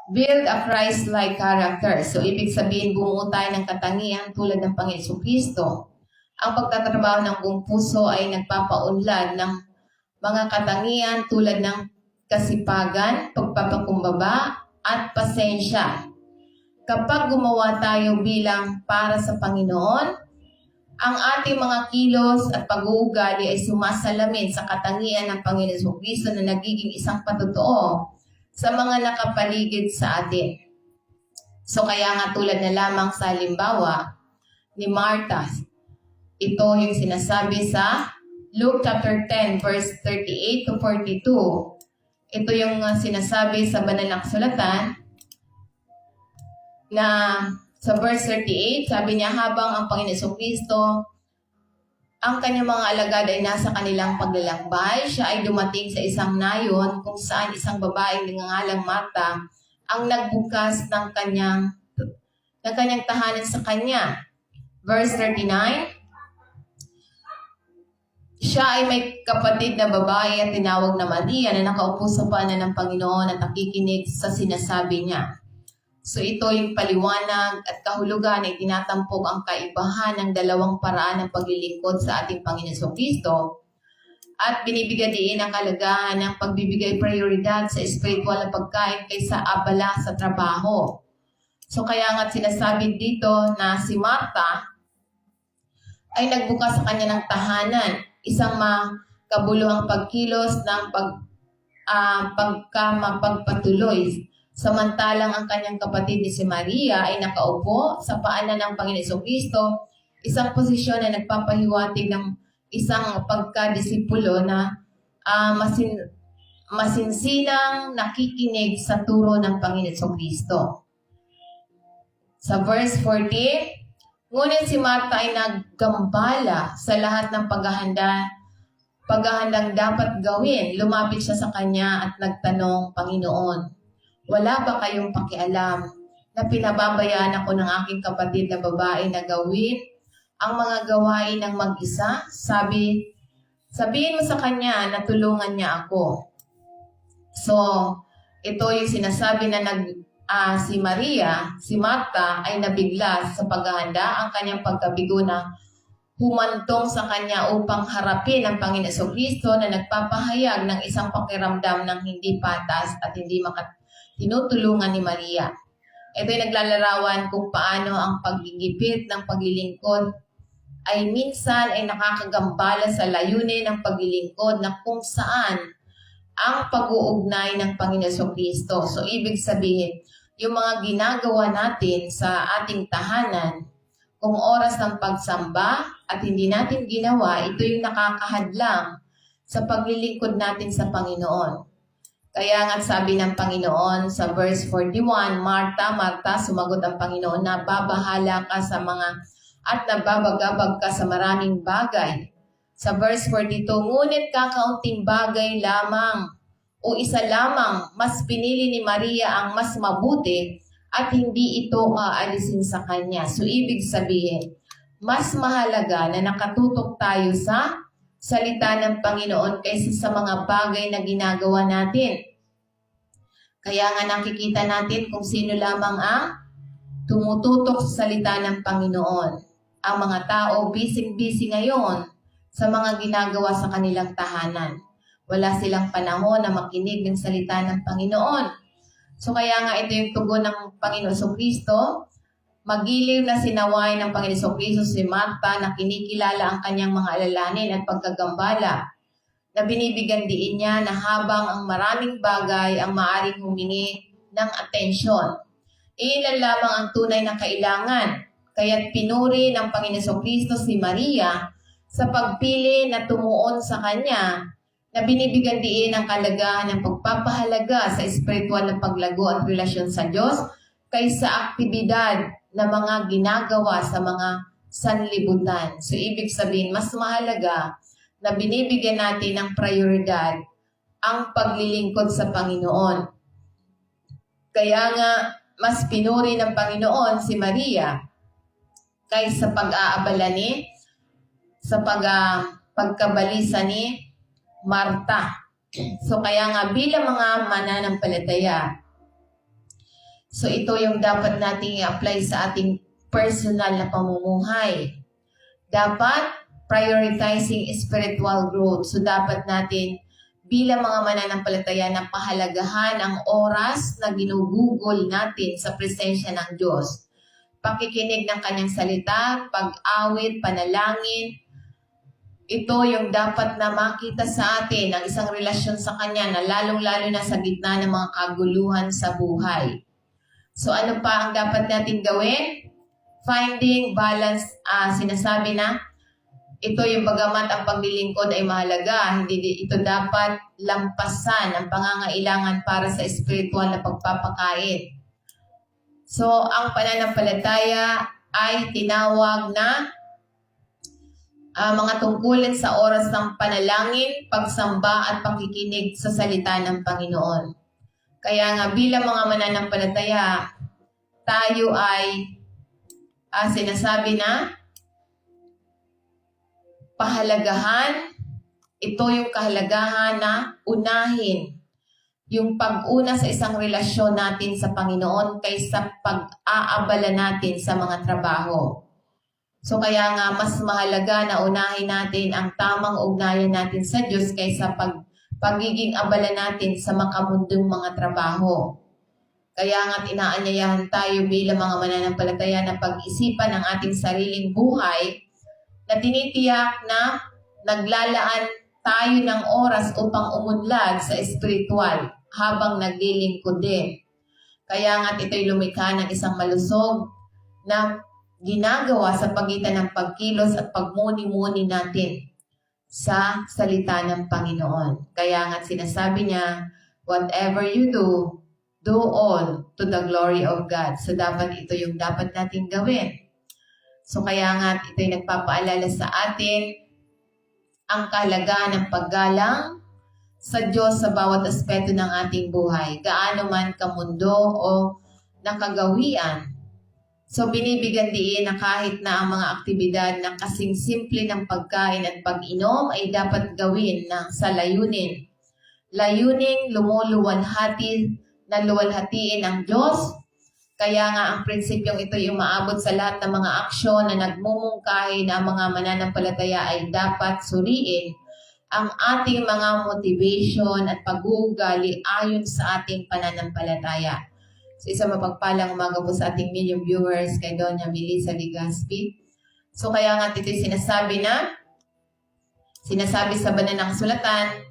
Build a Christ-like character. So, ibig sabihin, bumuo tayo ng katangian tulad ng Panginoon Kristo. Ang pagtatrabaho ng buong puso ay nagpapaunlad ng mga katangian tulad ng kasipagan, pagpapakumbaba, at pasensya. Kapag gumawa tayo bilang para sa Panginoon, ang ating mga kilos at pag-uugali ay sumasalamin sa katangian ng Panginoon Kristo na nagiging isang patotoo sa mga nakapaligid sa atin. So kaya nga tulad na lamang sa halimbawa ni Martha, ito yung sinasabi sa Luke chapter 10 verse 38 to 42. Ito yung sinasabi sa banal na kasulatan na sa verse 38, sabi niya, habang ang Panginoon Kristo, ang kanyang mga alagad ay nasa kanilang paglalakbay, siya ay dumating sa isang nayon kung saan isang babaeng nangangalang Marta ang nagbukas ng kanyang tahanan sa kanya. Verse 39, siya ay may kapatid na babae at tinawag na Maria na nakaupo sa paanan ng Panginoon at nakikinig sa sinasabi niya. So ito yung paliwanag at kahulugan ay tinatampok ang kaibahan ng dalawang paraan ng paglilingkod sa ating Panginoon Kristo at binibigyan din ang kalagahan ng pagbibigay prioridad sa spiritual na pagkain kaysa abala sa trabaho. So kaya nga sinasabi dito na si Marta ay nagbukas sa kanya ng tahanan, isang makabuluhang pagkilos ng pagpatuloy. Samantalang ang kanyang kapatid ni si Maria ay nakaupo sa paanan ng Panginoon Kristo, isang posisyon na nagpapahiwatig ng isang pagkadisipulo na masinsinang nakikinig sa turo ng Panginoon Kristo. Sa verse 40, ngunit si Marta ay naggambala sa lahat ng paghahandang dapat gawin. Lumapit siya sa kanya at nagtanong, Panginoon, wala ba kayong pakialam na pinababayaan ako ng aking kapatid na babae na gawin ang mga gawain ng mag-isa? Sabihin mo sa kanya na tulungan niya ako. So, ito yung sinasabi na si Marta ay nabigla sa paghahanda, ang kanyang pagkabigo na humantong sa kanya upang harapin ang Panginoon Kristo na nagpapahayag ng isang pakiramdam ng hindi patas at hindi tinutulungan ni Maria. Ito ay naglalarawan kung paano ang paggigipit ng paglilingkod ay minsan ay nakakagambala sa layunin ng paglilingkod na kung saan ang pag-uugnay ng Panginoon Kristo. So ibig sabihin, yung mga ginagawa natin sa ating tahanan, kung oras ng pagsamba at hindi natin ginawa, ito yung nakakahadlang sa paglilingkod natin sa Panginoon. Kaya nga sabi ng Panginoon sa verse 41, Marta, Marta, sumagot ang Panginoon na babahala ka sa at nababagabag ka sa maraming bagay. Sa verse 42, ngunit kakaunting bagay lamang o isa lamang, mas pinili ni Maria ang mas mabuti at hindi ito aalisin sa kanya. So ibig sabihin, mas mahalaga na nakatutok tayo sa salita ng Panginoon kaysa sa mga bagay na ginagawa natin. Kaya nga nakikita natin kung sino lamang ang tumututok sa salita ng Panginoon. Ang mga tao busy-busy ngayon sa mga ginagawa sa kanilang tahanan. Wala silang panahon na makinig ng salita ng Panginoon. So kaya nga ito yung tugon ng Panginoon Kristo. Magiliw na sinaway ng Panginoon Kristo si Marta na kinikilala ang kanyang mga alalahanin at pagkagambala na binibigyan diin niya na habang ang maraming bagay ang maaring humingi ng atensyon. Ilan lamang ang tunay na kailangan. Kaya't pinuri ng Panginoon Kristo si Maria sa pagpili na tumuon sa kanya na binibigyan diin ang kalagahan ng pagpapahalaga sa espiritual na paglago at relasyon sa Diyos kaysa aktibidad na mga ginagawa sa mga sanlibutan. So, ibig sabihin, mas mahalaga na binibigyan natin ng prioridad ang paglilingkod sa Panginoon. Kaya nga, mas pinuri ng Panginoon si Maria kaysa pag-aabala sa pagkabalisa ni Marta. So, kaya nga, bilang mga mananampalataya, So ito yung dapat nating i-apply sa ating personal na pamumuhay. Dapat prioritizing spiritual growth. So dapat natin bilang mga mananampalataya na pahalagahan ang oras na ginugugol natin sa presensya ng Diyos. Pakikinig ng kanyang salita, pag-awit, panalangin. Ito yung dapat na makita sa atin, ang isang relasyon sa kanya na lalong-lalo na sa gitna ng mga kaguluhan sa buhay. So ano pa ang dapat natin gawin? Finding balance, sinasabi na ito yung bagamat ang paglilingkod ay mahalaga, hindi ito dapat lampasan ang pangangailangan para sa spiritual na pagpapakain. So ang pananampalataya ay tinawag na mga tungkulin sa oras ng panalangin, pagsamba at pakikinig sa salita ng Panginoon. Kaya nga bilang mga mananampalataya, tayo ay sinasabi na pahalagahan, ito yung kahalagahan na unahin yung pag-una sa isang relasyon natin sa Panginoon kaysa pag-aabala natin sa mga trabaho. So kaya nga mas mahalaga na unahin natin ang tamang ugnayan natin sa Diyos kaysa pagiging abala natin sa makamundong mga trabaho. Kaya nga inaanyayahan tayo bilang mga mananampalataya na pag-isipan ang ating sariling buhay na tinitiyak na naglalaan tayo ng oras upang umunlad sa espiritual habang naglilingkod din. Kaya nga ito'y lumikha ng isang malusog na ginagawa sa pagitan ng pagkilos at pagmuni-muni natin sa salita ng Panginoon. Kaya nga sinasabi niya, whatever you do, do all to the glory of God. So dapat ito yung dapat natin gawin. So kaya nga ito'y nagpapaalala sa atin ang kahalagahan ng paggalang sa Diyos sa bawat aspeto ng ating buhay, gaano man kamundo o nakagawian. So binibigyan diin na kahit na ang mga aktibidad na kasing simple ng pagkain at pag-inom ay dapat gawin sa layunin. Layuning luwalhatiin ang Diyos. Kaya nga ang prinsipyong ito ay umaabot sa lahat ng mga aksyon na nagmumungkahi na ang mga mananampalataya ay dapat suriin ang ating mga motivation at pag-uugali ayon sa ating pananampalataya. So isang mapagpalang umaga po sa ating million viewers kay Doña Melissa Ligaspi. So kaya nga ito'y sinasabi sa banal ng sulatan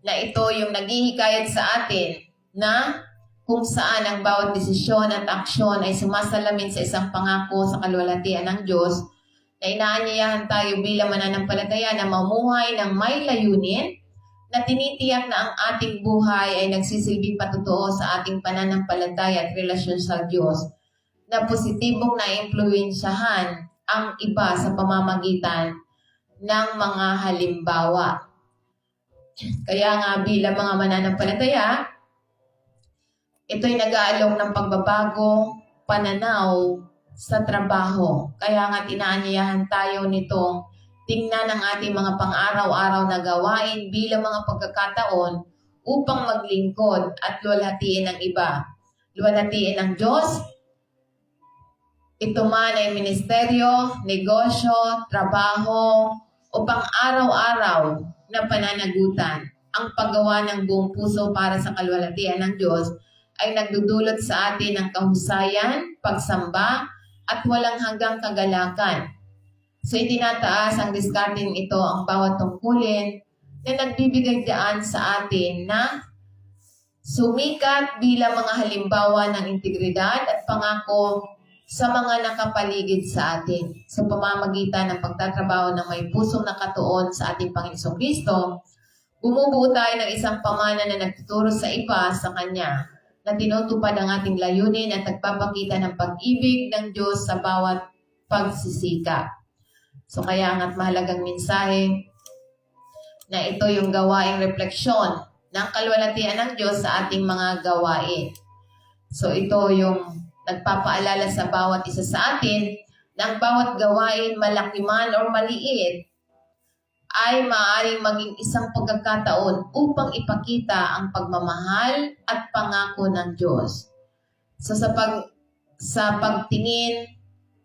na ito yung naghihikayat sa atin na kung saan ang bawat desisyon at aksyon ay sumasalamin sa isang pangako sa kaluwalhatian ng Diyos na inaanyayahan tayo bilang mananampalataya na mamuhay ng may layunin na tinitiyak na ang ating buhay ay nagsisilbing patutuo sa ating pananampalataya at relasyon sa Diyos na positibong naimpluwensyahan ang iba sa pamamagitan ng mga halimbawa. Kaya nga bilang mga mananampalataya, ito'y nag-aalok ng pagbabago, pananaw sa trabaho. Kaya nga tinaanyayahan tayo nitong tingnan ang ating mga pang-araw-araw na gawain bilang mga pagkakataon upang maglingkod at luwalhatiin ang iba. Luwalhatiin ang Diyos. Ito man ay ministeryo, negosyo, trabaho, o pang-araw-araw na pananagutan. Ang paggawa ng buong puso para sa kaluwalhatian ng Diyos ay nagdudulot sa atin ng kahusayan, pagsamba, at walang hanggang kagalakan. So itinataas ang discarding ito ang bawat tungkulin na nagbibigay daan sa atin na sumikat bilang mga halimbawa ng integridad at pangako sa mga nakapaligid sa atin. Sa pamamagitan ng pagtatrabaho ng may pusong nakatuon sa ating Panginoong Kristo, bumubuo tayo ng isang pamana na nagtuturo sa iba sa Kanya, na tinutupad ang ating layunin at nagpapakita ng pag-ibig ng Diyos sa bawat pagsisikap. So kaya nga't mahalagang mensahe na ito yung gawaing refleksyon ng kaluwalhatian ng Diyos sa ating mga gawain. So ito yung nagpapaalala sa bawat isa sa atin na ang bawat gawain, malaki man o maliit, ay maaaring maging isang pagkakataon upang ipakita ang pagmamahal at pangako ng Diyos. So sa pagtingin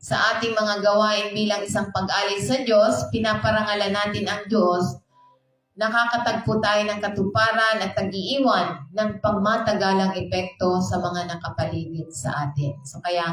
sa ating mga gawain bilang isang pag-alay sa Diyos, pinaparangalan natin ang Diyos, nakakatagpo tayo ng katuparan at tag-iiwan ng pangmatagalang epekto sa mga nakapaligid sa atin. So kaya